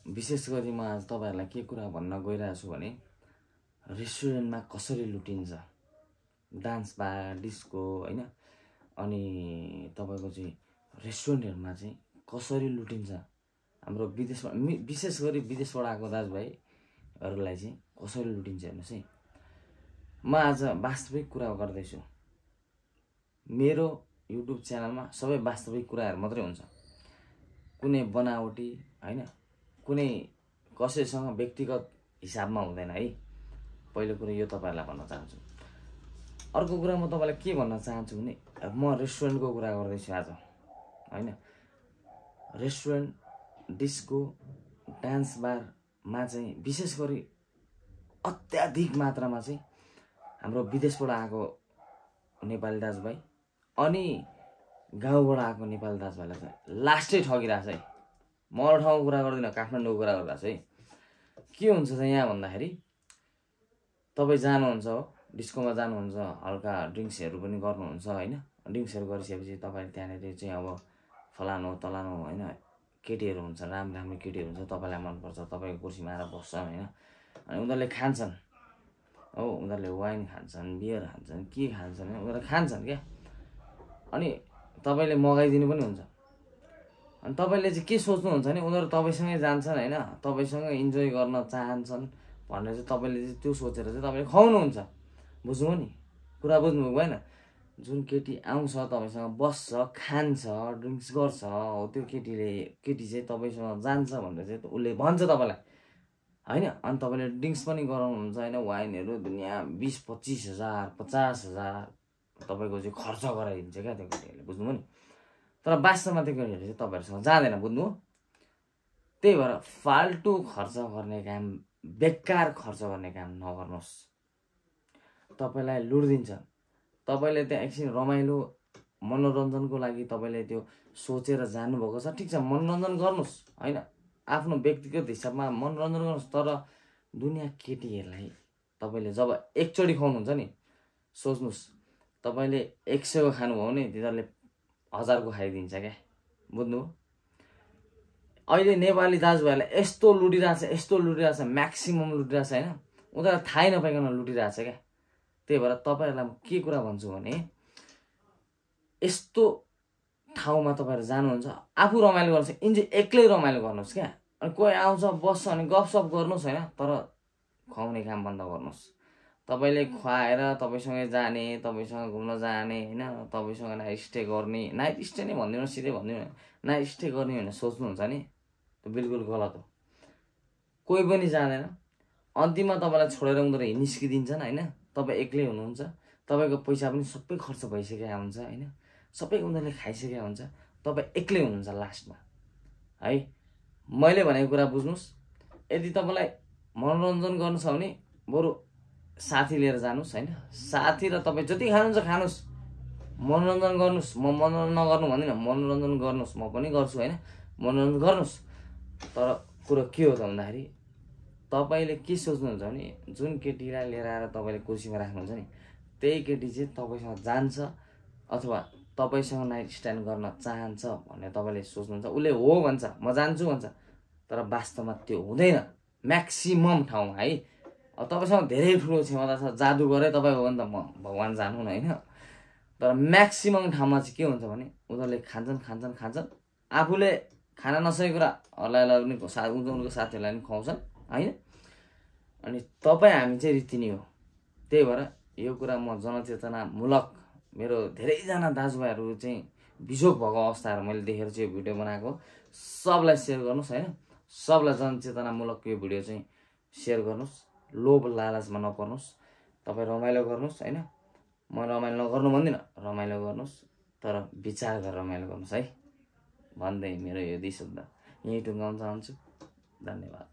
विशेष गरी म आज तपाईहरुलाई के कुरा भन्न गइरहेको छु भने रेस्टुरेन्टमा कसरी लुटिन्छ डान्स बार डिस्को हैन अनि तपाईको चाहिँ रेस्टुरेन्टहरुमा चाहिँ कसरी लुटिन्छ हाम्रो विदेशमा विशेष गरी विदेशबाट आएको दाजुभाइहरुलाई चाहिँ कसरी लुटिन्छ हेर्नुस् है। म आज वास्तविक कुरा गर्दैछु। मेरो युट्युब च्यानलमा सबै वास्तविक कुराहरु मात्रै हुन्छ, कुनै बनावटी हैन कुनै कसैसँग व्यक्तिगत हिसाबमा हुँदैन है। पहिलो कुरा यो तपाईहरुलाई भन्न चाहन्छु। अर्को कुरा म तपाईलाई के भन्न चाहन्छु भने म रेस्टुरेन्टको कुरा गर्दैछु आज हैन। रेस्टुरेन्ट डिस्को डान्स बार मा चाहिँ विशेष गरी अत्याधिक मात्रामा चाहिँ हाम्रो विदेशबाट आएको नेपाली दाजुभाइ अनि गाउँबाट आएको नेपाली दाजुभाइलाई चाहिँ लास्टै ठगिरहेछ है। म अरू ठाउँको कुरा गर्दिन, काठमाडौँको कुरा गर्दा चाहिँ के हुन्छ त यहाँ भन्दाखेरि तपाई जानुहुन्छ हो डिस्कोमा जानुहुन्छ, हल्का ड्रिंक्सहरु पनि गर्नुहुन्छ हैन। ड्रिंक्सहरु गरिसकेपछि तपाईले त्यहाँनेर चाहिँ अब फलानो तलानो हैन केटीहरु हुन्छ, राम्रो केटीहरु हुन्छ, तपाईलाई मन पर्छ, तपाईको कुर्सीमा आएर बस्छन् हैन। अनि उनीहरुले खान्छन् हो, उनीहरुले वाइन खान्छन्, बियर खान्छन्, के खान्छन् उनीहरु खान्छन् क्या। अनि तपाईले मगाइदिनु पनि हुन्छ। अनि तपाईले चाहिँ के सोच्नुहुन्छ भने उनीहरु तपाईसँगै जान्छन् हैन, तपाईसँग इन्जोय गर्न चाहन्छन् भनेर चाहिँ तपाईले चाहिँ त्यो सोचेर चाहिँ तपाईले खुवाउनुहुन्छ। बुझ्नुभयो नि कुरा, बुझ्नु भएन? जुन केटी आउँछ तपाईसँग बस्छ, खान्छ, ड्रिंक्स गर्छ, हो त्यो केटी चाहिँ तपाईसँग जान्छ भनेर चाहिँ उले भन्छ तपाईलाई हैन। अनि तपाईले ड्रिंक्स पनि गराउनुहुन्छ हैन, वाइनहरु दुनिया 20-25 हजार 50 हजार तपाईको चाहिँ खर्च गराइदिन्छ क्या त्यो केटीहरुले। बुझ्नुभयो नि? तर वास्तवमा त्यो केटीहरु चाहिँ तपाईहरुसँग जाँदैन। बुझ्नु? त्यही भएर फाल्टु खर्च गर्ने काम, बेकार खर्च गर्ने काम नगर्नुस्। तपाईलाई लुट्दिन्छ। तपाईले त्यहाँ एकछिन रमाइलो मनोरञ्जनको लागि तपाईले त्यो सोचेर जानु भएको छ, ठीक छ, मनोरञ्जन गर्नुस् हैन, आफ्नो व्यक्तिगत हिसाबमा मनोरञ्जन गर्नुस्। तर दुनिया केटीहरुलाई तपाईले जब एकचोटी खुवाउनुहुन्छ नि, सोच्नुस् तपाईले 100 को खानु भयो भने तिनीहरुले 1000 को खाइदिन्छ क्या। बुझ्नु? अहिले नेपाली दाजुभाइलाई यस्तो लुटिरहेछ, म्याक्सिमम लुटिरहेछ हैन। उनीहरुलाई थाहै नपाइकन लुटिरहेछ क्या। त्यही भएर तपाईहरुलाई म के कुरा भन्छु भने यस्तो ठाउँमा तपाईहरु जानुहुन्छ, आफू रमाइलो गर्नुस्, इन्जोय एक्लै रमाइलो गर्नुस् क्या। अनि कोही आउँछ बस्छ अनि गफसफ गर्नुस् हैन, तर खुवाउने काम बन्द गर्नुस्। तपाईले खुवाएर तपाईसँगै जाने, तपाईसँग घुम्न जाने हैन, तपाईसँग नाइट स्टे गर्ने, नाइट स्टे नै भन्दिनु, सिधै भन्दिनु, नाइट स्टे गर्ने भनेर सोच्नुहुन्छ नि, त्यो बिल्कुल गलत हो। कोही पनि जाँदैन। अन्तिममा तपाईलाई छोडेर उनीहरु निस्किदिन्छन् हैन। तपाई एक्लै हुनुहुन्छ, तपाईको पैसा पनि सबै खर्च भइसकेको हुन्छ हैन, सबै उनीहरुले खाइसकेको हुन्छ, तपाई एक्लै हुनुहुन्छ लास्टमा है। मैले भनेको कुरा बुझ्नुस्। यदि तपाईलाई मनोरञ्जन गर्नु छ भने बरु साथी लिएर जानुस् हैन। साथी र तपाई जति खानुहुन्छ खानुस्, मनोरञ्जन गर्नुस्। म मनोरञ्जन नगर्नु भन्दिन, मनोरञ्जन गर्नुस्, म पनि गर्छु हैन, मनोरञ्जन गर्नुस्। तर कुरा के हो त भन्दाखेरि तपाईले के सोच्नुहुन्छ भने जुन केटीलाई लिएर आएर तपाईले कुर्सीमा राख्नुहुन्छ नि, त्यही केटी चाहिँ तपाईसँग जान्छ अथवा तपाईसँग नाइट स्ट्यान्ड गर्न चाहन्छ भन्ने तपाईले सोच्नुहुन्छ। उले हो भन्छ, म जान्छु भन्छ, तर वास्तवमा त्यो हुँदैन म्याक्सिमम ठाउँमा है। अब तपाईसँग धेरै ठुलो क्षमता छ, जादु गरे तपाई हो भने त म भगवान जानु न हैन। तर म्याक्सिमम ठाउँमा चाहिँ के हुन्छ भने उनीहरुले खान्छन्, आफूले खान नसकेको कुरा अरूलाई पनि उनीहरुको साथीहरुलाई पनि खुवाउँछन् हैन। अनि तपाई हामी चाहिँ रीतिनी हो। त्यही भएर यो कुरा म जनचेतनामूलक मेरो धेरैजना दाजुभाइहरु चाहिँ बिजोग भएको अवस्थाहरु मैले देखेर चाहिँ यो भिडियो बनाएको, सबलाई सेयर गर्नुस् हैन। सबलाई जनचेतनामूलक यो भिडियो चाहिँ सेयर गर्नुस्। लोभ लालचमा नपर्नुस्। तपाई रमाइलो गर्नुस् हैन। म रमाइलो नगर्नु भन्दिन, रमाइलो गर्नुस्, तर विचार गरेर रमाइलो गर्नुस् है भन्दै मेरो यो 2 शब्द यही टुङ्गाउन चाहन्छु। धन्यवाद।